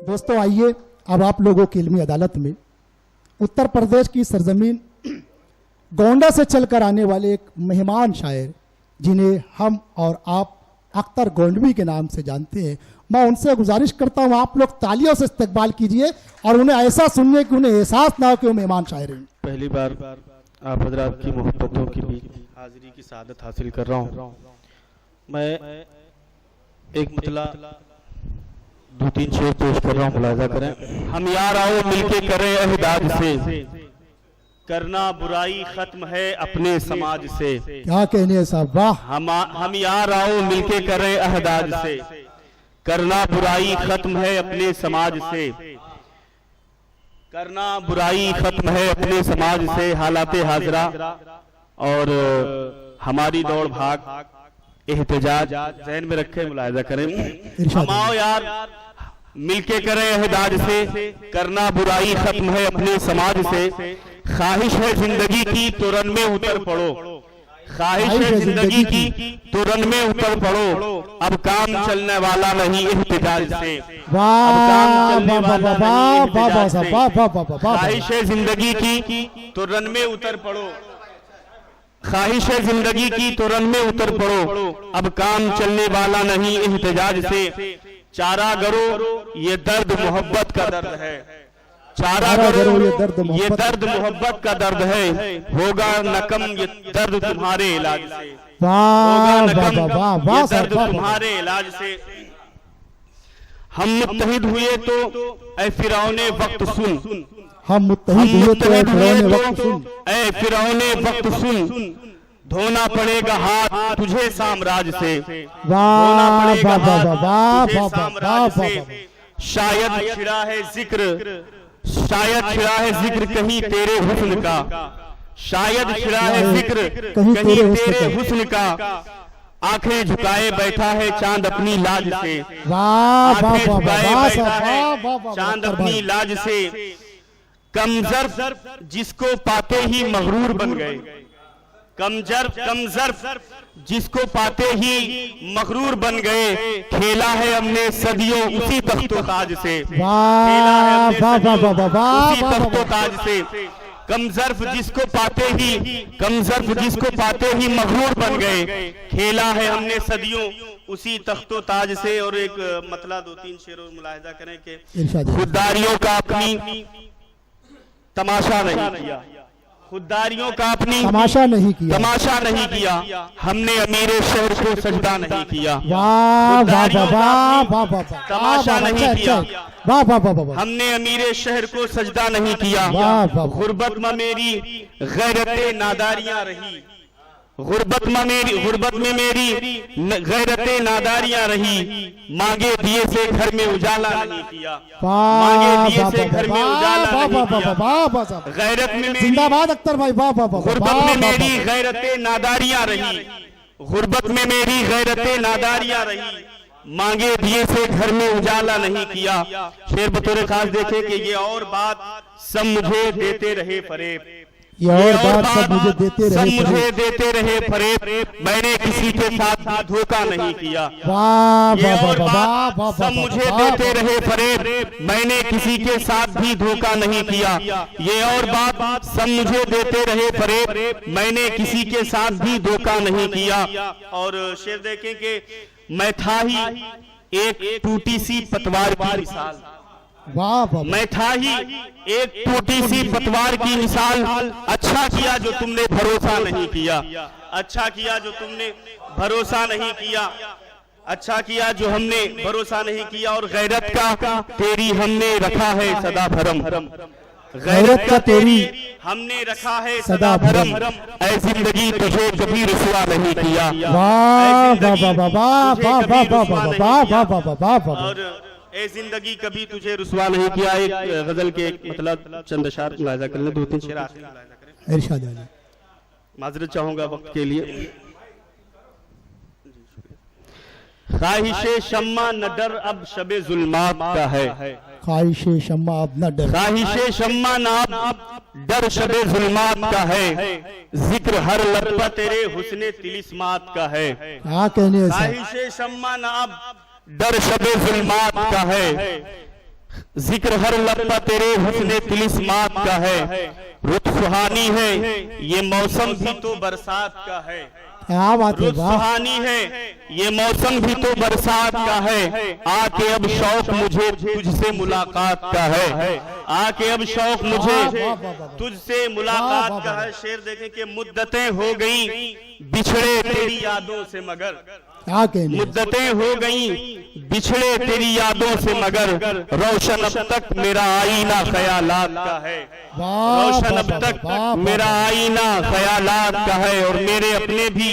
दोस्तों आइए अब आप लोगों की इल्मी अदालत में उत्तर प्रदेश की सरजमीन गोंडा से चलकर आने वाले एक मेहमान शायर जिन्हें हम और आप अख्तर गोंडवी के नाम से जानते हैं, मैं उनसे गुजारिश करता हूं आप लोग तालियों से इस्तकबाल कीजिए और उन्हें ऐसा सुनिए कि उन्हें एहसास ना हो कि वो मेहमान शायर हैं। पहली बार आप हजरात की मोहब्बतों की बीच हाजिरी की सादत हासिल कर रहा हूँ। मैं एक मतला 2-3 शेर पेश कर रहा हूँ, मुलाजा करें। हम यार आओ मिलके करें अहदाद से, करना बुराई खत्म है अपने समाज से। क्या कहने हैं साहब, वाह। हम यार आओ मिलके करें अहदाद से, करना बुराई खत्म है अपने समाज से, करना बुराई खत्म है अपने समाज से। हालाते हाजरा और हमारी दौड़ भाग एहतजाज जहन में रखे, मुलाहिजा करें। हम आओ यार मिलके करें अहदाज से, करना बुराई खत्म है अपने समाज से। ख्वाहिश है जिंदगी की तो रन में उतर पड़ो, ख्वाहिश है जिंदगी की तो रन में उतर पड़ो। अब काम चलने वाला नहीं एहतजाज से, ख्वाहिश है जिंदगी की तो रन में उतर पड़ो, ख्वाहिश है जिंदगी की तो रन में उतर पड़ो। अब काम चलने वाला नहीं एहतजाज से। चारा करो ये दर्द मोहब्बत का दर्द है, चारा करो ये दर्द मोहब्बत का दर्द है। होगा नकम ये दर्द तुम्हारे इलाज से, होगा नकम ये दर्द तुम्हारे इलाज से। हम मुत्तहिद हुए तो ऐ फिरौने वक्त सुन, हम मुत्तहिद हुए तो ऐ फिरौने वक्त सुन। धोना पड़ेगा हाथ तुझे साम्राज्य से, धोना पड़ेगा हाथ तुझे साम्राज्य से। शायद छिड़ा है जिक्र, शायद छिड़ा है जिक्र कहीं तेरे हुस्न का, शायद छिड़ा है जिक्र कहीं तेरे हुस्न का। आंखें झुकाए बैठा है चांद अपनी लाज से, आंखें झुकाए बैठा है चांद अपनी लाज से। कमजर्फ जिसको पाते ही मगरूर बन गए, कमजर्फ जिसको पाते ही मगरूर बन गए। खेला है हमने सदियों उसी तख्तो ताज से, खेला है उसी तख्तो ताज से। कमजर्फ जिसको पाते ही मगरूर बन गए। खेला है हमने सदियों उसी तख्तो ताज से। और एक मतला 2-3 शेर और मुलाहिजा करें कि खुददारियों का अपनी तमाशा नहीं किया, खुददारियों का अपनी तमाशा नहीं किया, तमाशा नहीं किया। हमने अमीरे शहर को सजदा नहीं किया, तमाशा नहीं किया। हमने अमीरे शहर को सजदा नहीं किया। गुर्बत में मेरी गैरते नादारियां रही, गुर्बत में मेरी गैरते नादारियां रही। मांगे दिए से घर में उजाला नहीं किया, मांगे दिए से घर में उजाला नहीं किया। गैरत में जिंदाबाद अख्तर भाई, गुर्बत में मेरी गैरते नादारियां रही, गुर्बत में मेरी गैरते नादारियां रही। मांगे दिए से घर में उजाला नहीं किया। शेर बतौर खास देखे कि ये और बात सब मुझे देते रहे फरेब, ये और बात सब मुझे देते रहे फरेब। मैंने किसी के साथ भी धोखा नहीं किया, ये और बात सब मुझे देते रहे फरेब। मैंने किसी के साथ भी धोखा नहीं किया। ये और बात सब मुझे देते रहे फरेब। मैंने किसी के साथ भी धोखा नहीं किया। और शेर देखें कि मैं था ही एक टूटी सी पतवार की मिसाल, मैं था ही एक टूटी सी पतवार की मिसाल। अच्छा किया जो तुमने भरोसा नहीं किया, अच्छा किया जो तुमने भरोसा नहीं किया, अच्छा किया जो हमने भरोसा नहीं किया। और गैरत का तेरी हमने रखा है सदा भरम, गैरत का तेरी हमने रखा है सदा भरम। ऐ जिंदगी तुझे कभी रुसवा नहीं किया, और ए जिंदगी कभी तुझे रुसवा नहीं किया। एक गजल के मतलब चंद अशार मुलाहिजा कर लें, 2-3 शेर आखिरी मुलाहिजा करें। माजरत चाहूंगा वक्त के लिए। ख्वाहिशे शम्मा न डर अब शबे जुल्मात का है, ख्वाहिशे शम्मा अब न डर, ख्वाहिशे शम्मा न अब डर शबे जुल्मात का है। जिक्र हर लब पर तेरे हुस्ने तिलिस्मात का है। क्या कहने, ख्वाहिशे शम्मा न अब डर शबे जुल्मात का है। जिक्र हर लम्हा तेरे हुस्ने तिलिस्मात का है, रुत सुहानी है ये मौसम भी तो बरसात का है। क्या बात है, रुत वाह सुहानी है ये मौसम भी तो बरसात का है, आके अब शौक मुझे तुझसे मुलाकात का है, आके अब शौक मुझे तुझसे मुलाकात का है। शेर देखें कि मुद्दतें हो गई बिछड़े तेरी यादों से मगर, क्या कहने, मुद्दतें हो गई बिछड़े तेरी यादों से मगर, रोशन अब तक मेरा आईना ख्यालात का है, वाह रोशन अब वाह, तक वाह, वाह, मेरा आईना ख्यालात का है। और मेरे अपने भी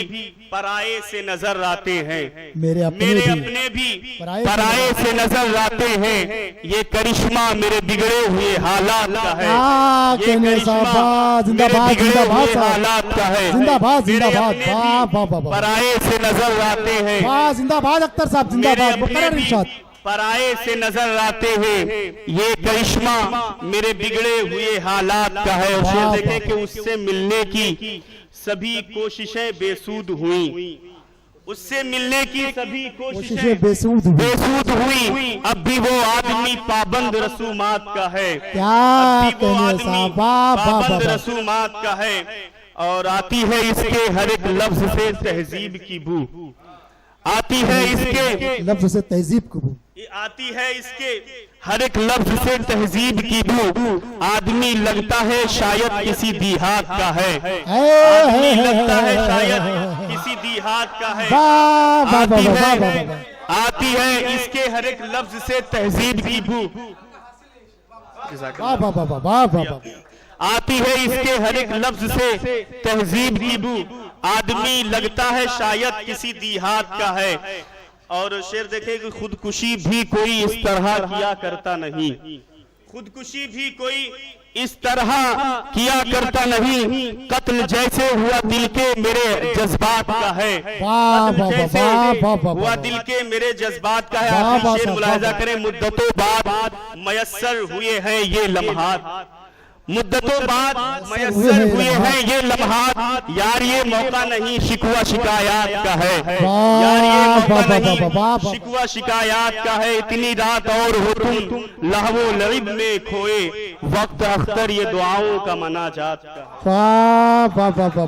पराये से नजर आते हैं, मेरे अपने भी पराये से नजर आते हैं, ये करिश्मा मेरे बिगड़े हुए हालात का है, क्या ये कहने करिश्मा साहब, मेरे जिंदाबाद बिगड़े जिंदाबाद हुए साहब, हालात का है, जिंदाबाद मेरे जिंदाबाद, अपने वाह भी वाह वाह वाह, पराये से नजर आते हैं, वाह जिंदाबाद अख्तर साहब, मेरे जिंदाबाद अपने मुकर्रर भी इरशाद। पराये से नजर आते हैं, ये करिश्मा मेरे बिगड़े हुए हालात का है। और शेर देखें कि उससे मिलने की सभी कोशिशें बेसूद हुई, उससे मिलने की सभी कोशिशें बेसूद हुई, अब भी वो आदमी पाबंद रसूमात का है, क्या अब भी वो कहने आदमी साहब, वाह वाह पाबंद वाह, रसूमात का है। और आती है इसके हर एक लफ्ज से तहजीब की बू, आती है इसके लफ्ज से तहजीब को, आती है इसके हर एक लफ्ज से तहजीब की बू, आदमी लगता है शायद किसी देहात का है, आदमी लगता है शायद किसी देहात का है, आती है इसके हर एक लफ्ज से तहजीब की बू, वाह वाह वाह वाह वाह, आती है इसके हर एक लफ्ज से तहजीब की बू, आदमी लगता है शायद किसी देहात का है। और शेर देखें कि खुदकुशी भी कोई इस तरह किया करता नहीं, खुदकुशी भी कोई इस तरह किया करता नहीं, कत्ल जैसे हुआ दिल के मेरे जज्बात का है, कत्ल जैसे हुआ दिल के मेरे जज्बात का है। आखिरी शेर मुलाहिजा करें, मुद्दतों बाद मयस्सर हुए हैं ये लम्हात, मुद्दतों बाद मयस्सर हुए हैं ये लम्हात, यार ये मौका नहीं शिकवा शिकायत का है, यार ये मौका नहीं शिकवा शिकायत का है। इतनी रात और हो तुम लहवो लइब में खोए, वक्त अख्तर ये दुआओं का मनाजात का। वाह वाह वाह वाह।